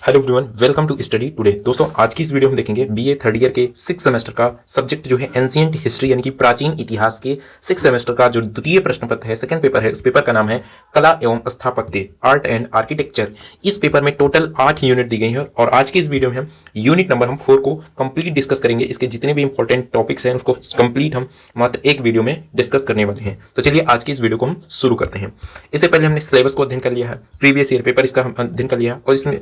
Hello everyone, welcome to study today. दोस्तों, आज की इस वीडियो में देखेंगे बीए थर्ड ईयर के 6 सेमेस्टर का सब्जेक्ट जो है एंशिएंट हिस्ट्री यानी कि प्राचीन इतिहास के 6 सेमेस्टर का जो द्वितीय प्रश्न पत्र है, सेकंड पेपर है। उस पेपर का नाम है कला एवं स्थापत्य, आर्ट एंड आर्किटेक्चर। इस पेपर में टोटल 8 यूनिट दी गई है और आज की इस वीडियो में हम यूनिट नंबर 4 को कंप्लीट डिस्कस करेंगे। इसके जितने भी इंपॉर्टेंट टॉपिक्स हैं उसको कंप्लीट हम मात्र एक वीडियो में डिस्कस करने वाले हैं। तो चलिए आज की इस वीडियो को हम शुरू करते हैं। इससे पहले हमने सिलेबस को अध्ययन कर लिया है, प्रीवियस ईयर पेपर इसका हम अध्ययन कर लिया है और इसमें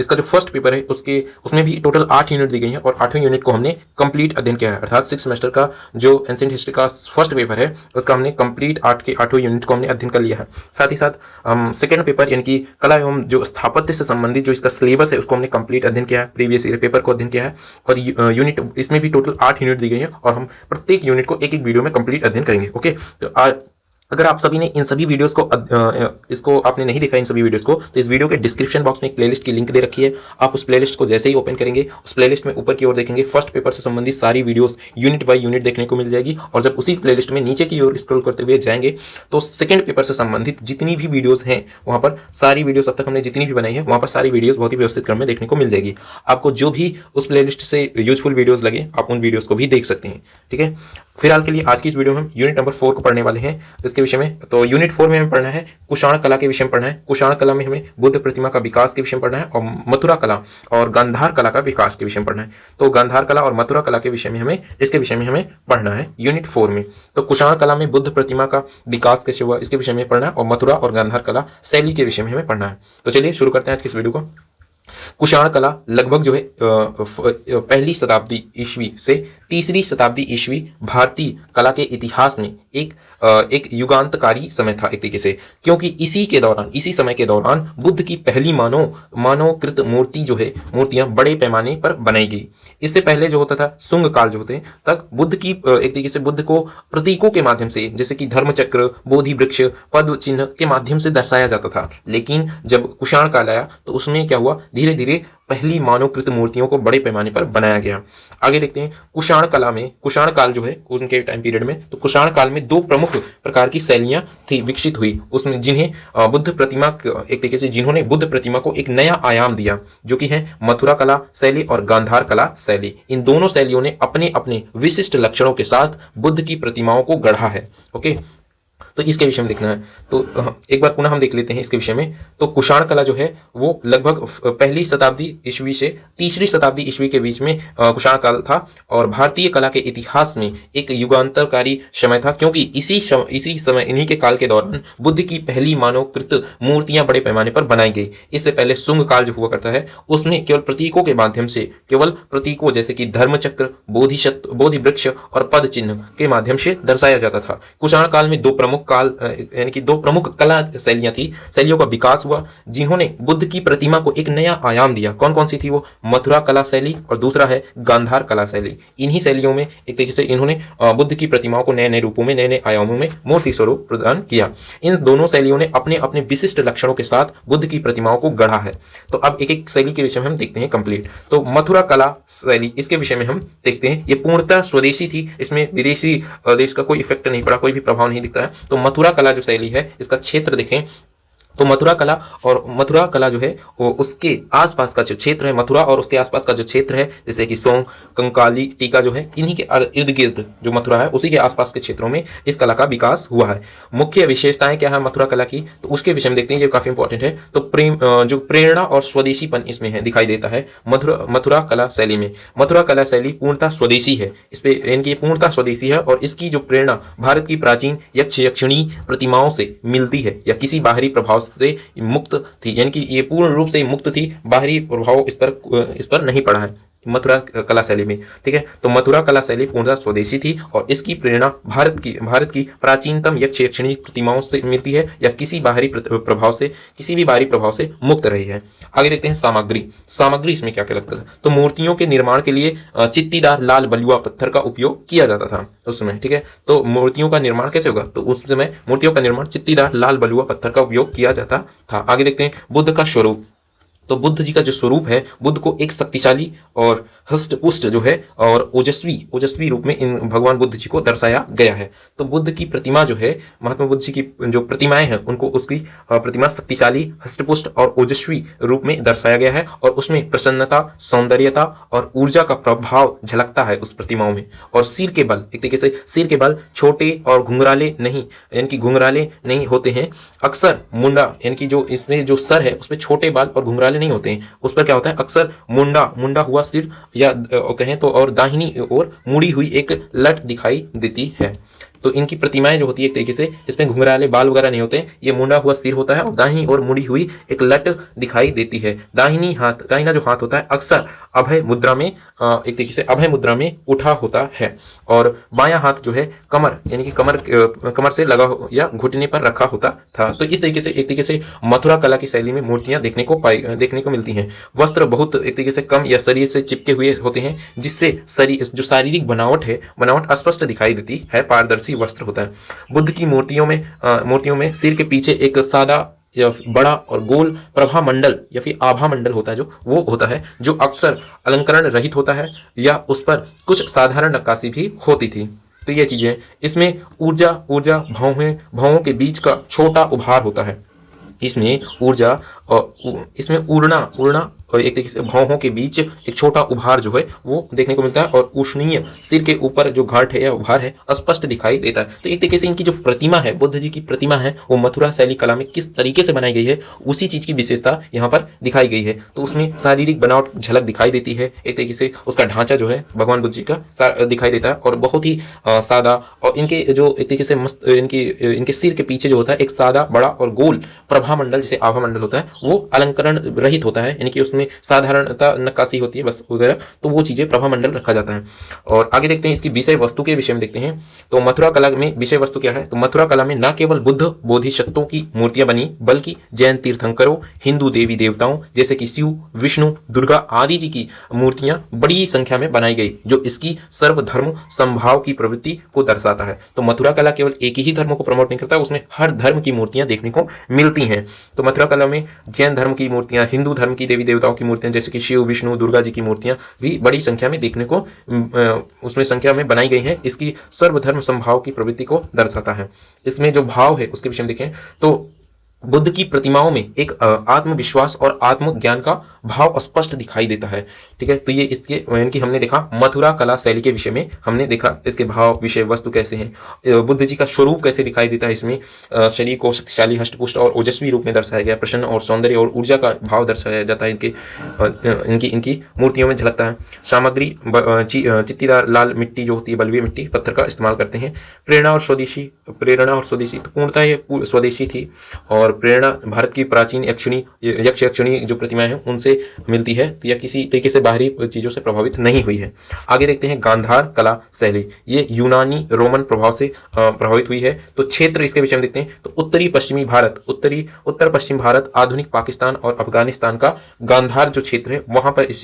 इसका जो फर्स्ट पेपर है उसमें भी टोटल 8 यूनिट दी गई हैं और 8वें यूनिट को हमने कंप्लीट अध्ययन किया है। अर्थात 6 सेमेस्टर का जो एंशिएंट हिस्ट्री का फर्स्ट पेपर है उसका हमने कंप्लीट 8 के 8वें यूनिट को हमने अध्ययन कर लिया है। साथ ही साथ सेकंड पेपर यानी कि कला एवं जो स्थापत्य से संबंधित जो इसका सिलेबस है उसको हमने कंप्लीट अध्ययन किया है, प्रीवियस ईयर पेपर को अध्ययन किया है और यूनिट इसमें भी टोटल 8 यूनिट दी गई है और हम प्रत्येक यूनिट को एक एक वीडियो में कंप्लीट अध्ययन करेंगे। ओके, तो अगर आप सभी ने इन सभी वीडियोस को इसको आपने नहीं देखा इन सभी वीडियोस को, तो इस वीडियो के डिस्क्रिप्शन बॉक्स में एक प्लेलिस्ट की लिंक दे रखी है। आप उस प्लेलिस्ट को जैसे ही ओपन करेंगे उस प्लेलिस्ट में ऊपर की ओर देखेंगे फर्स्ट पेपर से संबंधित सारी वीडियोस यूनिट बाय यूनिट देखने को मिल जाएगी और जब उसी प्लेलिस्ट में नीचे की ओर स्क्रॉल करते हुए जाएंगे तो सेकंड पेपर से संबंधित जितनी भी वीडियोस हैं वहां पर सारी वीडियोस अब तक हमने जितनी भी बनाई है वहां पर सारी वीडियोस बहुत ही व्यवस्थित क्रम में देखने को मिल जाएगी। आपको जो भी उस प्लेलिस्ट से यूजफुल वीडियोस लगे आप उन वीडियोस को भी देख सकते हैं। ठीक है, फिलहाल के लिए आज की इस वीडियो में हम यूनिट नंबर 4 को पढ़ने वाले हैं। इसके विषय में तो यूनिट 4 में हमें पढ़ना है कुषाण कला के विषय में पढ़ना है। कुषाण कला में हमें बुद्ध प्रतिमा का विकास के विषय में पढ़ना है और मथुरा कला और गांधार कला का विकास के विषय में पढ़ना है। तो गांधार कला और मथुरा कला के विषय में हमें इसके विषय में हमें पढ़ना है यूनिट 4 में। तो कुषाण कला में बुद्ध प्रतिमा का विकास कैसे हुआ इसके विषय में पढ़ना है और मथुरा और गांधार कला शैली के विषय में हमें पढ़ना है। तो चलिए शुरू करते हैं आज की इस वीडियो को। कुषाण कला लगभग जो है पहली शताब्दी ईस्वी से तीसरी शताब्दी ईस्वी भारतीय कला के इतिहास में एक युगांतकारी समय था एक तरीके से, क्योंकि इसी समय के दौरान बुद्ध की पहली मानवकृत मूर्ति जो है मूर्तियां बड़े पैमाने पर बनाई गई। इससे पहले जो होता था शुंग काल जो होते हैं तक बुद्ध की एक तरीके से बुद्ध को प्रतीकों के माध्यम से जैसे कि धर्मचक्र, बोधि वृक्ष, पद्म चिन्ह के माध्यम से दर्शाया जाता था। लेकिन जब कुषाण काल आया तो उसमें क्या हुआ, धीरे धीरे पहली मानवकृत मूर्तियों को बड़े पैमाने पर बनाया गया। आगे देखते हैं कुषाण कला में, कुषाण काल जो है उनके टाइम पीरियड में, तो कुषाण काल में 2 प्रमुख प्रकार की शैलियां थी विकसित हुई उसमें, जिन्हें बुद्ध प्रतिमा एक तरीके से जिन्होंने बुद्ध प्रतिमा को एक नया आयाम दिया, जो कि है मथुरा कला शैली और गांधार कला शैली। इन दोनों शैलियों ने अपने अपने विशिष्ट लक्षणों के साथ बुद्ध की प्रतिमाओं को गढ़ा है। ओके, तो इसके विषय में देखना है तो एक बार पुनः हम देख लेते हैं इसके विषय में। तो कुषाण कला जो है वो लगभग पहली शताब्दी ईस्वी से तीसरी शताब्दी ईस्वी के बीच में कुषाण काल था और भारतीय कला के इतिहास में एक युगांतरकारी समय था, क्योंकि इसी समय इन्हीं के काल के दौरान बुद्ध की पहली मानवकृत मूर्तियां बड़े पैमाने पर बनाई गई। इससे पहले शुंग काल जो हुआ करता है उसमें केवल प्रतीकों के माध्यम से, केवल प्रतीकों जैसे कि धर्मचक्र, बोधि वृक्ष और पद चिन्ह के माध्यम से दर्शाया जाता था। कुषाण काल में 2 प्रमुख काल यानी कि 2 प्रमुख कला शैलियां थी, शैलियों का विकास हुआ जिन्होंने बुद्ध की प्रतिमा को एक नया आयाम दिया। कौन कौन सी थी वो? मथुरा कला शैली और दूसरा है गांधार कला शैली। इन्हीं शैलियों में एक तरीके से इन्होंने बुद्ध की प्रतिमाओं को नए नए रूपों में, नए नए आयामों में मूर्ति स्वरूप प्रदान किया। इन दोनों शैलियों ने अपने अपने विशिष्ट लक्षणों के साथ बुद्ध की प्रतिमाओं को गढ़ा है। तो अब एक एक शैली के विषय में हम देखते हैं कंप्लीट। तो मथुरा कला शैली, इसके विषय में हम देखते हैं। ये पूर्णतः स्वदेशी थी, इसमें विदेशी देश का कोई इफेक्ट नहीं पड़ा, कोई भी प्रभाव नहीं दिखता है। तो मथुरा कला जो शैली है इसका क्षेत्र देखें तो मथुरा कला जो है वो उसके आसपास का जो क्षेत्र है, मथुरा और उसके आसपास का जो क्षेत्र है जैसे कि सोंग, कंकाली, टीका जो है इन्हीं के इर्द गिर्द जो मथुरा है उसी के आसपास के क्षेत्रों में इस कला का विकास हुआ है। मुख्य विशेषताएं क्या है मथुरा कला की, तो उसके विषय में देखते हैं, ये काफी इंपॉर्टेंट है। तो जो प्रेरणा और स्वदेशीपन इसमें है दिखाई देता है मथुरा कला शैली में। मथुरा कला शैली पूर्णतः स्वदेशी है, इस पे इनकी पूर्णतः स्वदेशी है और इसकी जो प्रेरणा भारत की प्राचीन यक्षिणी प्रतिमाओं से मिलती है या किसी बाहरी प्रभाव से मुक्त थी, यानी कि ये पूर्ण रूप से मुक्त थी, बाहरी प्रभाव इस पर नहीं पड़ा है मथुरा कला शैली में। ठीक है, तो मथुरा कला शैली पूर्णतः स्वदेशी थी और इसकी प्रेरणा भारत की प्राचीनतम यक्षिणी प्रतिमाओं से मिलती है या किसी भी बाहरी प्रभाव से मुक्त रही है। आगे देखते हैं सामग्री इसमें क्या क्या लगता था। तो मूर्तियों के निर्माण के लिए चित्तीदार लाल बलुआ पत्थर का उपयोग किया जाता था उस समय। ठीक है, तो मूर्तियों का निर्माण कैसे होगा, तो उस समय मूर्तियों का निर्माण चित्तीदार लाल बलुआ पत्थर का उपयोग किया जाता था। आगे देखते हैं बुद्ध का स्वरूप। तो बुद्ध जी का जो स्वरूप है, बुद्ध को एक शक्तिशाली और हष्ट पुष्ट जो है और ओजस्वी रूप में इन भगवान बुद्ध जी को दर्शाया गया है। तो बुद्ध की प्रतिमा जो है, महात्मा बुद्ध जी की जो प्रतिमाएं हैं उनको उसकी प्रतिमा शक्तिशाली, हष्टपुष्ट और ओजस्वी रूप में दर्शाया गया है और उसमें प्रसन्नता, सौंदर्यता और ऊर्जा का प्रभाव झलकता है उस प्रतिमाओं में। और सिर के बल, एक तरीके से सिर के बल छोटे और घुंघराले नहीं, यानी कि घुंघराले नहीं होते हैं। अक्सर मुंडा, यानी कि जो इसमें जो सर है उसमें छोटे बाल और घुंघराले नहीं होते हैं, उस पर क्या होता है, अक्सर मुंडा हुआ सिर या कहें तो और दाहिनी ओर मुड़ी हुई एक लट दिखाई देती है। तो इनकी प्रतिमाएं जो होती है एक तरीके से इसमें घुंघराले बाल वगैरह नहीं होते, ये मुंडा हुआ सिर होता है और दाहिनी ओर मुड़ी हुई एक लट दिखाई देती है। दाहिना जो हाथ होता है अक्सर अभय मुद्रा में, एक तरीके से अभय मुद्रा में उठा होता है और बायां हाथ जो है कमर, यानी कि कमर से लगा या घुटने पर रखा होता था। तो इस तरीके से एक तरीके से मथुरा कला की शैली में मूर्तियां देखने को मिलती हैं। वस्त्र बहुत एक तरीके से कम या शरीर से चिपके हुए होते हैं, जिससे जो शारीरिक बनावट स्पष्ट दिखाई देती है, पारदर्शी वस्त्र होता है। बुद्ध की मूर्तियों में सिर के पीछे एक सादा या बड़ा और गोल प्रभा मंडल या फिर आभा मंडल होता है, जो वो होता है जो अक्सर अलंकरण रहित होता है या उस पर कुछ साधारण नक्काशी भी होती थी। तो ये चीजें, इसमें ऊर्जा भावों के बीच का छोटा उभार होता है। इसमें ऊर्जा और इसमें उड़ना और एक तरीके से भौहों के बीच एक छोटा उभार जो है वो देखने को मिलता है और उष्णीय सिर के ऊपर जो घाट है या उभार है स्पष्ट दिखाई देता है। तो एक तरीके से इनकी जो प्रतिमा है, बुद्ध जी की प्रतिमा है, वो मथुरा शैली कला में किस तरीके से बनाई गई है उसी चीज की विशेषता यहाँ पर दिखाई गई है। तो उसमें शारीरिक बनावट झलक दिखाई देती है, एक तरीके से उसका ढांचा जो है भगवान बुद्ध जी का दिखाई देता है और बहुत ही सादा, और इनके जो एक तरीके से मस्त इनके सिर के पीछे जो होता है एक सादा बड़ा और गोल प्रभा मंडल, जैसे आभा मंडल होता है, वो अलंकरण रहित होता है, यानी कि उसमें साधारणता नक्काशी होती है बस वगैरह, तो वो चीजें प्रभा मंडल रखा जाता है। और आगे देखते हैं इसकी विषय वस्तु के विषय में देखते हैं। तो मथुरा कला में विषय वस्तु क्या है, तो मथुरा कला में न केवल बुद्ध बोधिसत्वों की मूर्तियां बनी बल्कि जैन तीर्थंकरों, हिंदू देवी देवताओं जैसे कि शिव, विष्णु, दुर्गा आदि जी की मूर्तियां बड़ी संख्या में बनाई गई, जो इसकी सर्वधर्म समभाव की प्रवृत्ति को दर्शाता है। तो मथुरा कला केवल एक ही धर्म को प्रमोट नहीं करता, उसमें हर धर्म की मूर्तियां देखने को मिलती हैं। तो मथुरा कला में जैन धर्म की मूर्तियां, हिंदू धर्म की देवी देवताओं की मूर्तियां जैसे कि शिव, विष्णु, दुर्गा जी की मूर्तियां भी बड़ी संख्या में देखने को उसमें संख्या में बनाई गई हैं। इसकी सर्वधर्म समभाव की प्रवृत्ति को दर्शाता है। इसमें जो भाव है उसके विषय में देखें तो बुद्ध की प्रतिमाओं में एक आत्मविश्वास और आत्मज्ञान का भाव स्पष्ट दिखाई देता है। ठीक है, तो ये इसके यानी हमने देखा मथुरा कला शैली के विषय में, हमने देखा इसके भाव, विषय वस्तु कैसे हैं, बुद्ध जी का स्वरूप कैसे दिखाई देता है। इसमें शरीर को शक्तिशाली, हष्टपुष्ट और ओजस्वी रूप में दर्शाया गया, प्रसन्न और सौंदर्य और ऊर्जा का भाव दर्शाया जाता है, इनकी मूर्तियों में झलकता है। सामग्री चित्तीदार लाल मिट्टी जो होती है, बलुई मिट्टी, पत्थर का इस्तेमाल करते हैं। प्रेरणा और स्वदेशी, तो पूर्णतः ये स्वदेशी थी और प्रेरणा भारत की प्राचीन यक्षिणी जो प्रतिमाएं हैं उनसे मिलती है, तो यह किसी तरीके से बाहरी चीजों से प्रभावित नहीं हुई है। आगे देखते हैं गांधार कला शैली, ये यूनानी रोमन प्रभाव से प्रभावित हुई है। तो क्षेत्र इसके विषय में देखते हैं तो उत्तर पश्चिम भारत, आधुनिक पाकिस्तान और अफगानिस्तान का गांधार जो क्षेत्र है वहां पर इस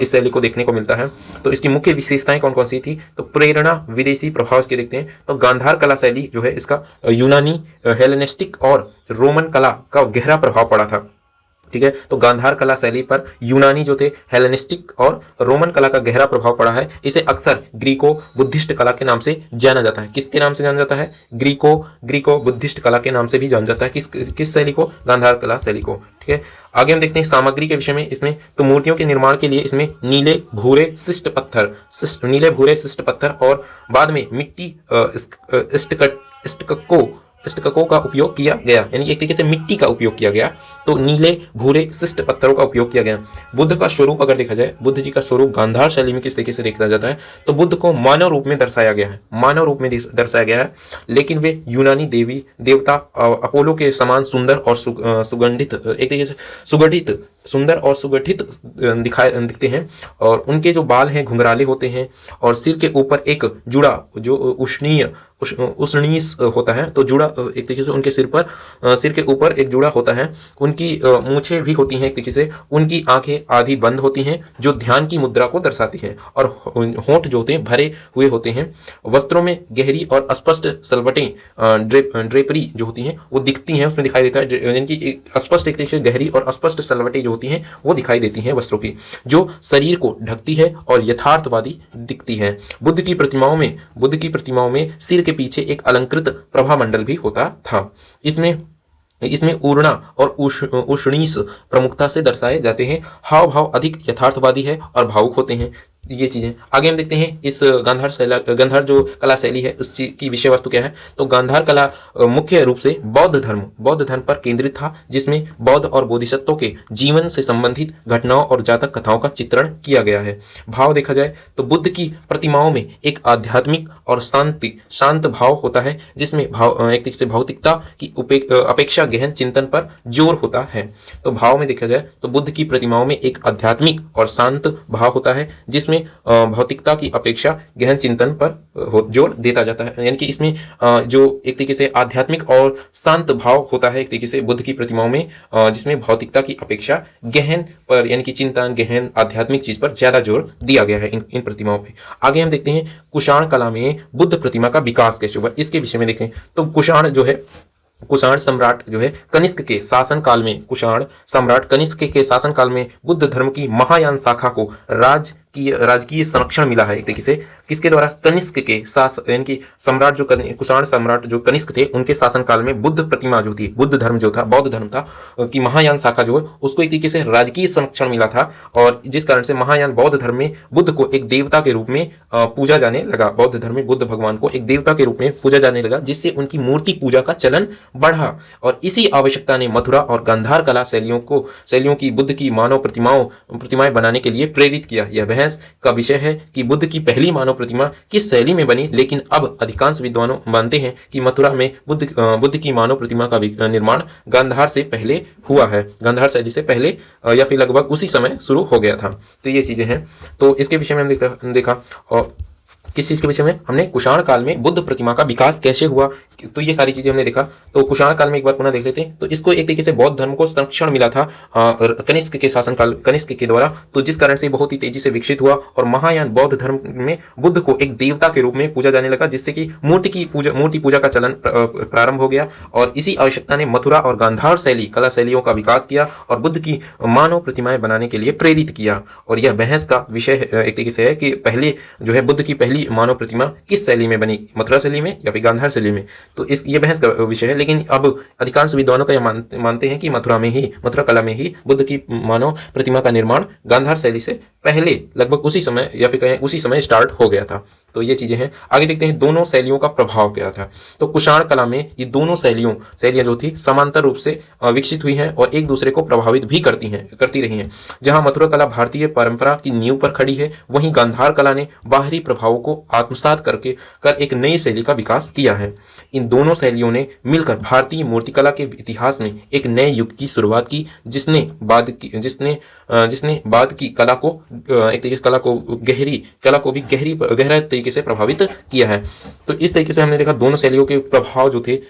शैली को देखने को मिलता है। तो इसकी मुख्य विशेषताएं कौन कौन सी थी, तो प्रेरणा, विदेशी प्रभाव इसके देखते हैं। तो गांधार कला शैली जो है इसका यूनानी, हेलेनिस्टिक और रोमन कला का गहरा प्रभाव पड़ा था। ठीक है, तो गांधार कला शैली पर यूनानी जो थे, हेलेनिस्टिक और रोमन कला का गहरा प्रभाव पड़ा है। इसे अक्सर ग्रीको बुद्धिस्ट कला के नाम से जाना जाता है। किसके नाम से जाना जाता है, ग्रीको बुद्धिस्ट कला के नाम से भी जाना जाता है। किस शैली को, गांधार कला शैली को। ठीक है, आगे हम देखते हैं सामग्री के विषय में। इसमें तो मूर्तियों के निर्माण के लिए इसमें नीले भूरे शिष्ट पत्थर और बाद में मिट्टी स्टक्को का उपयोग किया गया, यानी एक तरीके से मिट्टी का उपयोग किया गया। तो नीले भूरे शिष्ट पत्थरों का उपयोग किया गया। बुद्ध का स्वरूप अगर देखा जाए, बुद्ध जी का स्वरूप गांधार शैली में किस तरीके से देखा जाता है, तो बुद्ध को मानव रूप में दर्शाया गया है, लेकिन वे यूनानी देवी देवता अपोलो के समान सुंदर और सुगंधित, एक तरीके से सुंदर और सुगठित दिखते हैं। और उनके जो बाल हैं घुंघराले होते हैं और सिर के ऊपर एक जुड़ा जो उष्णीय होता है, तो जुड़ा एक तरीके से उनके सिर के ऊपर एक जुड़ा होता है। उनकी मूछें भी होती हैं एक तरीके से, उनकी आंखें आधी बंद होती हैं जो ध्यान की मुद्रा को दर्शाती हैं, और होंठ जो होते हैं भरे हुए होते हैं। वस्त्रों में गहरी और स्पष्ट सलवटें, ड्रेपरी जो होती हैं वो दिखती हैं, उसमें दिखाई देता है, यानी कि स्पष्ट एक तरीके से गहरी और स्पष्ट सलवटें जो होती हैं वो दिखाई देती हैं वस्त्रों की, जो शरीर को ढकती है और यथार्थवादी दिखती है। बुद्ध की प्रतिमाओं में सिर के पीछे एक अलंकृत प्रभामंडल भी होता था। इसमें इसमें ऊर्णा और उष्णीस प्रमुखता से दर्शाए जाते हैं। हाव भाव अधिक यथार्थवादी है और भावुक होते हैं। ये चीजें आगे हम देखते हैं। इस गांधार जो कला शैली है उस चीज की विषय वस्तु क्या है, तो गांधार कला मुख्य रूप से बौद्ध धर्म पर केंद्रित था, जिसमें बौद्ध और बोधिसत्वों के जीवन से संबंधित घटनाओं और जातक कथाओं का चित्रण किया गया है। भाव देखा जाए तो बुद्ध की प्रतिमाओं में एक आध्यात्मिक और शांत भाव होता है, जिसमें एक तरीके से भौतिकता की अपेक्षा गहन चिंतन पर जोर होता है। तो भाव में देखा जाए तो बुद्ध की प्रतिमाओं में एक आध्यात्मिक और शांत भाव होता है, जिसमें भौतिकता की अपेक्षा गहन चिंतन पर जोर देता जाता है। यानी कि इसमें जो एक तरीके से आध्यात्मिक और शांत भाव होता है एक तरीके से बुद्ध की प्रतिमाओं में, जिसमें भौतिकता की अपेक्षा गहन पर यानी कि चिंतन गहन आध्यात्मिक चीज पर ज्यादा जोर दिया गया है इन प्रतिमाओं पे। आगे हम देखते हैं कुषाण कला में बुद्ध प्रतिमा का विकास कैसे हुआ, इसके विषय में देखते हैं। तो कुषाण सम्राट जो है कनिष्क के शासन काल में, कुषाण सम्राट कनिष्क के शासन काल में बुद्ध धर्म की महायान शाखा को राजकीय संरक्षण मिला है एक तरीके से। किसके द्वारा? कनिष्क के शासन यानी कि सम्राट जो कुषाण सम्राट जो कनिष्क थे उनके शासन काल में बुद्ध प्रतिमा जो थी, बुद्ध धर्म जो था, बौद्ध धर्म था कि महायान शाखा जो है उसको एक तरीके से राजकीय संरक्षण मिला था, और जिस कारण से महायान बौद्ध धर्म में बुद्ध को एक देवता के रूप में पूजा जाने लगा। बौद्ध धर्म में बुद्ध भगवान को एक देवता के रूप में पूजा जाने लगा, जिससे उनकी मूर्ति पूजा का चलन बढ़ा, और इसी आवश्यकता ने मथुरा और गांधार कला शैलियों की बुद्ध की मानव प्रतिमाएं बनाने के लिए प्रेरित किया। यह बहस का विषय है कि बुद्ध की पहली मानव प्रतिमा किस शैली में बनी, लेकिन अब अधिकांश विद्वानों मानते हैं कि मथुरा में बुद्ध की मानव प्रतिमा का निर्माण गांधार से पहले हुआ है, गांधार शैली से पहले या फिर लगभग उसी समय शुरू हो गया था। तो ये चीजें हैं। तो इसके विषय में हम देखा, और किस चीज के विषय में हमने कुषाण काल में बुद्ध प्रतिमा का विकास कैसे हुआ, तो ये सारी चीजें हमने देखा। तो कुषाण काल में एक बार पुनः देख लेते हैं। तो इसको एक तरीके से बौद्ध धर्म को संरक्षण मिला था कनिष्क के शासनकाल, कनिष्क के द्वारा, तो जिस कारण से बहुत ही तेजी से विकसित हुआ, और महायान बौद्ध धर्म में बुद्ध को एक देवता के रूप में पूजा जाने लगा, जिससे कि मूर्ति पूजा का चलन प्रारंभ हो गया, और इसी आवश्यकता ने मथुरा और गांधार कला शैलियों का विकास किया और बुद्ध की मानव प्रतिमाएं बनाने के लिए प्रेरित किया। और यह बहस का विषय एक तरीके से है कि पहले जो है बुद्ध की पहली मानव प्रतिमा किस शैली में बनी, मथुरा शैली में या फिर गांधार शैली में, तो ये बहस का विषय है। लेकिन अब अधिकांश विद्वानों का यह मानते हैं कि मथुरा कला में ही बुद्ध की मानव प्रतिमा का निर्माण गांधार शैली से पहले लगभग उसी समय या फिर कहें उसी समय स्टार्ट हो गया था। तो ये चीजें हैं। आगे देखते हैं दोनों शैलियों का प्रभाव क्या था। तो कुषाण कला में ये दोनों शैलियां जो थी समांतर रूप से विकसित हुई हैं और एक दूसरे को प्रभावित भी करती रही हैं। जहां मथुरा कला भारतीय परंपरा की नींव पर खड़ी है, वहीं गांधार कला ने बाहरी प्रभावों को आत्मसात कर एक नई शैली का विकास किया है। इन दोनों शैलियों ने मिलकर भारतीय मूर्तिकला के इतिहास में एक नए युग की शुरुआत की, जिसने बाद की कला को गहरा तरीके से प्रभावित किया है। तो इस तरीके से हमने देखा दोनों शैलियों के प्रभाव जो थे,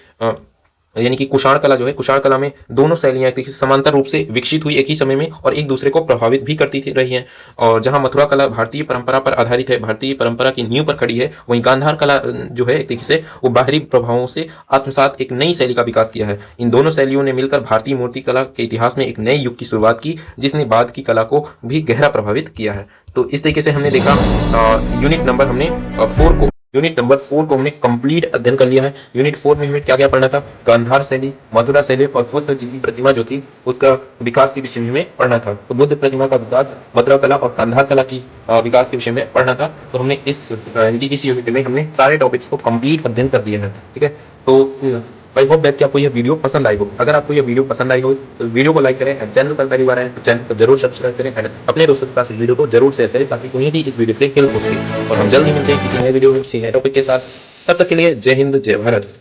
यानी कि कुषाण कला में दोनों शैलियां समांतर रूप से विकसित हुई एक ही समय में और एक दूसरे को प्रभावित भी करती रही हैं। और जहां मथुरा कला भारतीय परंपरा पर आधारित है, भारतीय परंपरा की नींव पर खड़ी है, वहीं गांधार कला जो है एक तरीके से वो बाहरी प्रभावों से आत्मसात एक नई शैली का विकास किया है। इन दोनों शैलियों ने मिलकर भारतीय मूर्ति कला के इतिहास में एक नए युग की शुरुआत की, जिसने बाद की कला को भी गहरा प्रभावित किया है। तो इस तरीके से हमने देखा यूनिट नंबर 4 को हमने कंप्लीट अध्ययन कर लिया है। यूनिट 4 में हमें क्या क्या पढ़ना था? गांधार शैली, मथुरा शैली और बुद्ध जी की प्रतिमा जो थी उसका विकास के विषय में हमें पढ़ना था। तो बुद्ध प्रतिमा का विकास, मथुरा कला और गांधार कला की विकास के विषय में पढ़ना था। तो हमने इस यूनिट में हमने सारे टॉपिक्स को कंप्लीट अध्ययन कर दिए हैं। ठीक है, तो आई होप दैट कि आपको यह वीडियो पसंद आई हो। अगर आपको यह वीडियो पसंद आई हो तो वीडियो को लाइक करें, चैनल पर पहली बार आए तो चैनल को जरूर सब्सक्राइब करें, अपने दोस्तों के पास इस वीडियो को जरूर शेयर करें ताकि उन्हें भी इस वीडियो से हेल्प हो सके। और हम जल्द ही मिलते हैं किसी नए वीडियो में किसी नए टॉपिक के साथ। तब तक के लिए जय हिंद, जय भारत।